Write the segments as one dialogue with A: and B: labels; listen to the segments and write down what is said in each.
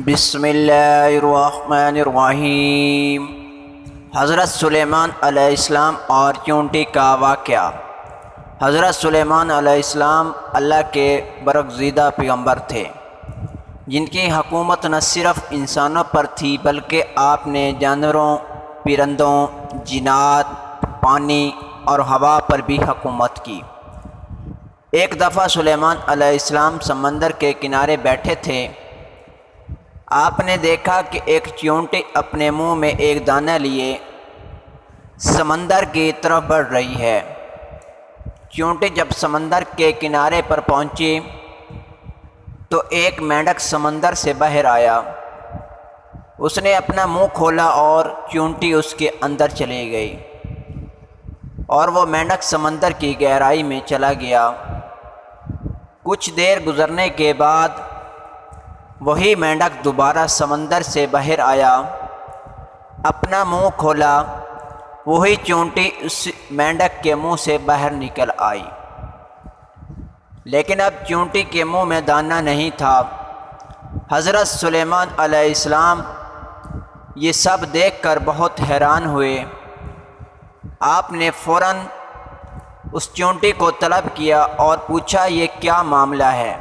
A: بسم اللہ الرحمن الرحیم۔ حضرت سلیمان علیہ السلام اور چونٹی کا واقعہ۔ حضرت سلیمان علیہ السلام اللہ کے برگزیدہ پیغمبر تھے، جن کی حکومت نہ صرف انسانوں پر تھی بلکہ آپ نے جانوروں، پرندوں، جنات، پانی اور ہوا پر بھی حکومت کی۔ ایک دفعہ سلیمان علیہ السلام سمندر کے کنارے بیٹھے تھے۔ آپ نے دیکھا کہ ایک چیونٹی اپنے منہ میں ایک دانہ لیے سمندر کی طرف بڑھ رہی ہے۔ چیونٹی جب سمندر کے کنارے پر پہنچی تو ایک مینڈک سمندر سے باہر آیا۔ اس نے اپنا منہ کھولا اور چیونٹی اس کے اندر چلی گئی اور وہ مینڈک سمندر کی گہرائی میں چلا گیا۔ کچھ دیر گزرنے کے بعد وہی مینڈک دوبارہ سمندر سے باہر آیا، اپنا منہ کھولا، وہی چیونٹی اس مینڈک کے منہ سے باہر نکل آئی، لیکن اب چیونٹی کے منہ میں دانہ نہیں تھا۔ حضرت سلیمان علیہ السلام یہ سب دیکھ کر بہت حیران ہوئے۔ آپ نے فوراً اس چیونٹی کو طلب کیا اور پوچھا، یہ کیا معاملہ ہے؟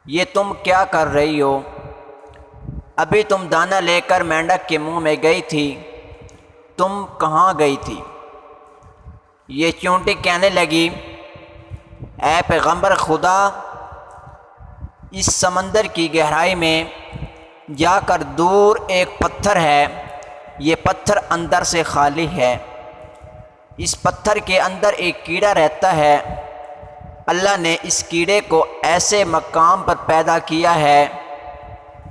A: یہ تم کیا کر رہی ہو؟ ابھی تم دانہ لے کر مینڈک کے منہ میں گئی تھی، تم کہاں گئی تھی؟ یہ چیونٹی کہنے لگی، اے پیغمبر خدا، اس سمندر کی گہرائی میں جا کر دور ایک پتھر ہے، یہ پتھر اندر سے خالی ہے، اس پتھر کے اندر ایک کیڑا رہتا ہے۔ اللہ نے اس کیڑے کو ایسے مقام پر پیدا کیا ہے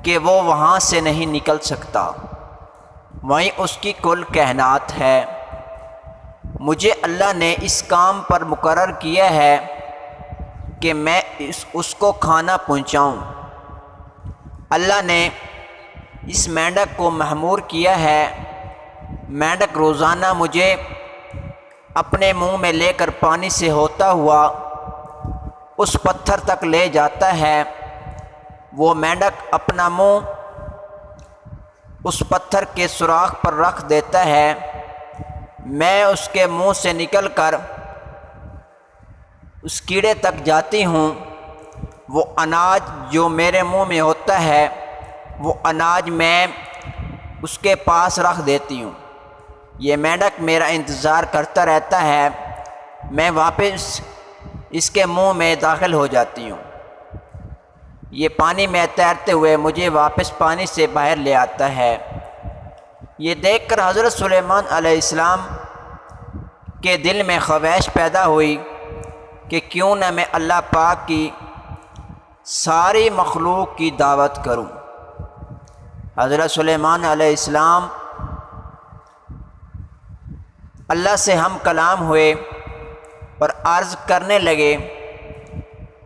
A: کہ وہ وہاں سے نہیں نکل سکتا، وہیں اس کی کل کائنات ہے۔ مجھے اللہ نے اس کام پر مقرر کیا ہے کہ میں اس کو کھانا پہنچاؤں۔ اللہ نے اس مینڈک کو مأمور کیا ہے، مینڈک روزانہ مجھے اپنے منہ میں لے کر پانی سے ہوتا ہوا اس پتھر تک لے جاتا ہے۔ وہ مینڈک اپنا منہ اس پتھر کے سوراخ پر رکھ دیتا ہے، میں اس کے منہ سے نکل کر اس کیڑے تک جاتی ہوں۔ وہ اناج جو میرے منہ میں ہوتا ہے، وہ اناج میں اس کے پاس رکھ دیتی ہوں۔ یہ مینڈک میرا انتظار کرتا رہتا ہے، میں واپس اس کے منہ میں داخل ہو جاتی ہوں۔ یہ پانی میں تیرتے ہوئے مجھے واپس پانی سے باہر لے آتا ہے۔ یہ دیکھ کر حضرت سلیمان علیہ السلام کے دل میں خواہش پیدا ہوئی کہ کیوں نہ میں اللہ پاک کی ساری مخلوق کی دعوت کروں۔ حضرت سلیمان علیہ السلام اللہ سے ہم کلام ہوئے اور عرض کرنے لگے،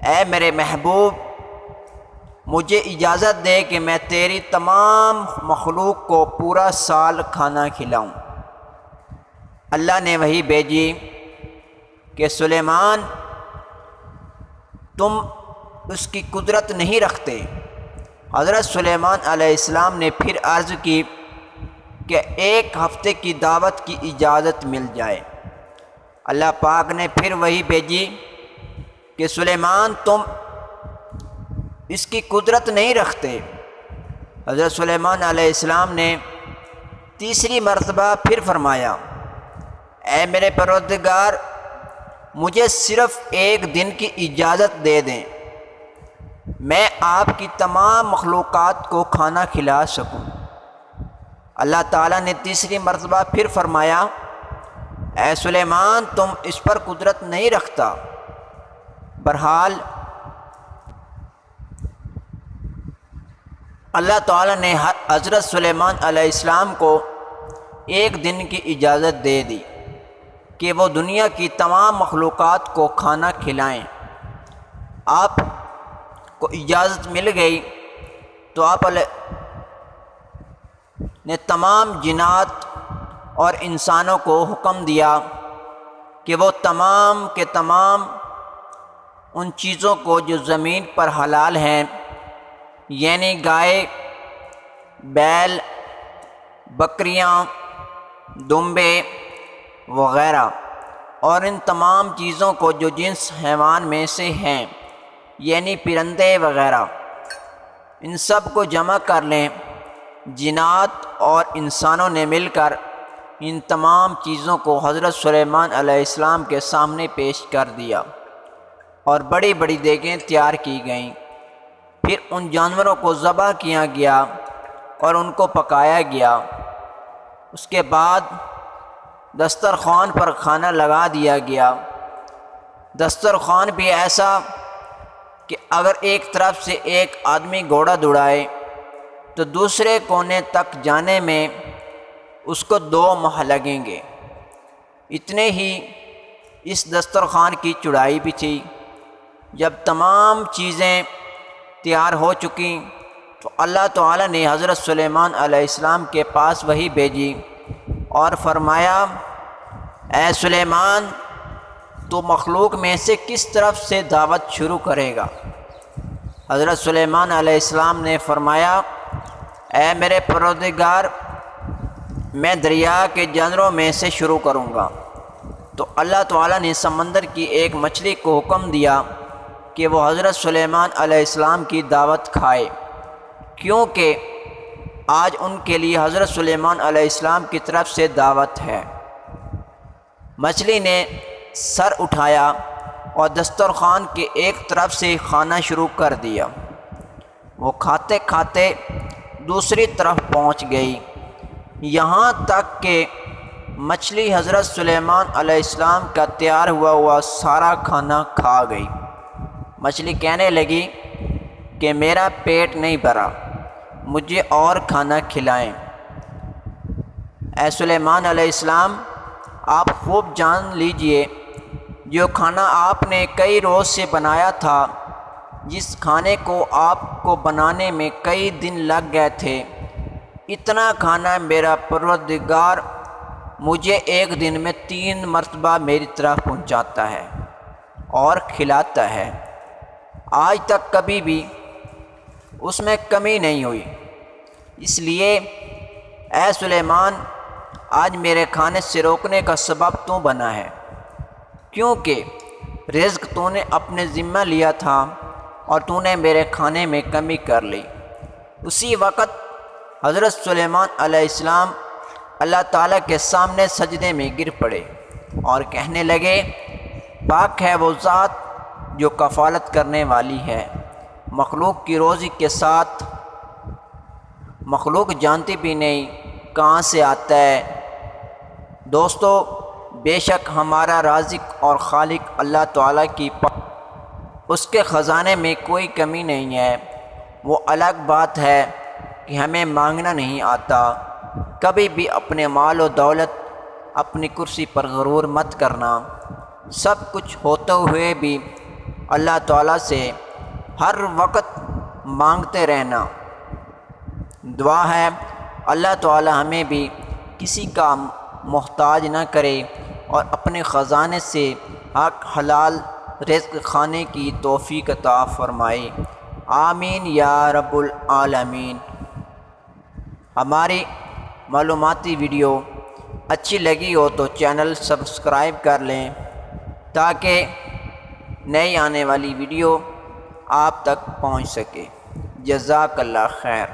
A: اے میرے محبوب، مجھے اجازت دے کہ میں تیری تمام مخلوق کو پورا سال کھانا کھلاؤں۔ اللہ نے وحی بھیجی کہ سلیمان، تم اس کی قدرت نہیں رکھتے۔ حضرت سلیمان علیہ السلام نے پھر عرض کی کہ ایک ہفتے کی دعوت کی اجازت مل جائے۔ اللہ پاک نے پھر وحی بھیجی کہ سلیمان، تم اس کی قدرت نہیں رکھتے۔ حضرت سلیمان علیہ السلام نے تیسری مرتبہ پھر فرمایا، اے میرے پروردگار، مجھے صرف ایک دن کی اجازت دے دیں، میں آپ کی تمام مخلوقات کو کھانا کھلا سکوں۔ اللہ تعالیٰ نے تیسری مرتبہ پھر فرمایا، اے سلیمان، تم اس پر قدرت نہیں رکھتا۔ بہرحال اللہ تعالیٰ نے حضرت سلیمان علیہ السلام کو ایک دن کی اجازت دے دی کہ وہ دنیا کی تمام مخلوقات کو کھانا کھلائیں۔ آپ کو اجازت مل گئی تو آپ نے تمام جنات اور انسانوں کو حکم دیا کہ وہ تمام کے تمام ان چیزوں کو جو زمین پر حلال ہیں یعنی گائے، بیل، بکریاں، دمبے وغیرہ، اور ان تمام چیزوں کو جو جنس حیوان میں سے ہیں یعنی پرندے وغیرہ، ان سب کو جمع کر لیں۔ جنات اور انسانوں نے مل کر ان تمام چیزوں کو حضرت سلیمان علیہ السلام کے سامنے پیش کر دیا اور بڑی بڑی دیگیں تیار کی گئیں۔ پھر ان جانوروں کو ذبح کیا گیا اور ان کو پکایا گیا۔ اس کے بعد دسترخوان پر کھانا لگا دیا گیا۔ دسترخوان بھی ایسا کہ اگر ایک طرف سے ایک آدمی گھوڑا دوڑائے تو دوسرے کونے تک جانے میں اس کو 2 ماہ لگیں گے۔ اتنے ہی اس دسترخوان کی چوڑائی بھی تھی۔ جب تمام چیزیں تیار ہو چکیں تو اللہ تعالیٰ نے حضرت سلیمان علیہ السلام کے پاس وحی بھیجی اور فرمایا، اے سلیمان، تو مخلوق میں سے کس طرف سے دعوت شروع کرے گا؟ حضرت سلیمان علیہ السلام نے فرمایا، اے میرے پروردگار، میں دریا کے جانوروں میں سے شروع کروں گا۔ تو اللہ تعالیٰ نے سمندر کی ایک مچھلی کو حکم دیا کہ وہ حضرت سلیمان علیہ السلام کی دعوت کھائے، کیونکہ آج ان کے لیے حضرت سلیمان علیہ السلام کی طرف سے دعوت ہے۔ مچھلی نے سر اٹھایا اور دسترخوان کے ایک طرف سے کھانا شروع کر دیا۔ وہ کھاتے کھاتے دوسری طرف پہنچ گئی، یہاں تک کہ مچھلی حضرت سلیمان علیہ السلام کا تیار ہوا سارا کھانا کھا گئی۔ مچھلی کہنے لگی کہ میرا پیٹ نہیں بھرا، مجھے اور کھانا کھلائیں۔ اے سلیمان علیہ السلام، آپ خوب جان لیجئے، جو کھانا آپ نے کئی روز سے بنایا تھا، جس کھانے کو آپ کو بنانے میں کئی دن لگ گئے تھے، اتنا کھانا میرا پروردگار مجھے ایک دن میں 3 مرتبہ میری طرف پہنچاتا ہے اور کھلاتا ہے۔ آج تک کبھی بھی اس میں کمی نہیں ہوئی۔ اس لیے اے سلیمان، آج میرے کھانے سے روکنے کا سبب تو بنا ہے، کیونکہ رزق تو نے اپنے ذمہ لیا تھا اور تو نے میرے کھانے میں کمی کر لی۔ اسی وقت حضرت سلیمان علیہ السلام اللہ تعالیٰ کے سامنے سجدے میں گر پڑے اور کہنے لگے، پاک ہے وہ ذات جو کفالت کرنے والی ہے مخلوق کی روزی کے ساتھ۔ مخلوق جانتی بھی نہیں کہاں سے آتا ہے۔ دوستو، بے شک ہمارا رازق اور خالق اللہ تعالیٰ کی اس کے خزانے میں کوئی کمی نہیں ہے۔ وہ الگ بات ہے کہ ہمیں مانگنا نہیں آتا۔ کبھی بھی اپنے مال و دولت، اپنی کرسی پر غرور مت کرنا۔ سب کچھ ہوتے ہوئے بھی اللہ تعالیٰ سے ہر وقت مانگتے رہنا۔ دعا ہے اللہ تعالیٰ ہمیں بھی کسی کا محتاج نہ کرے اور اپنے خزانے سے حق حلال رزق کھانے کی توفیق عطا فرمائے۔ آمین یا رب العالمین۔ ہماری معلوماتی ویڈیو اچھی لگی ہو تو چینل سبسکرائب کر لیں تاکہ نئی آنے والی ویڈیو آپ تک پہنچ سکے۔ جزاک اللہ خیر۔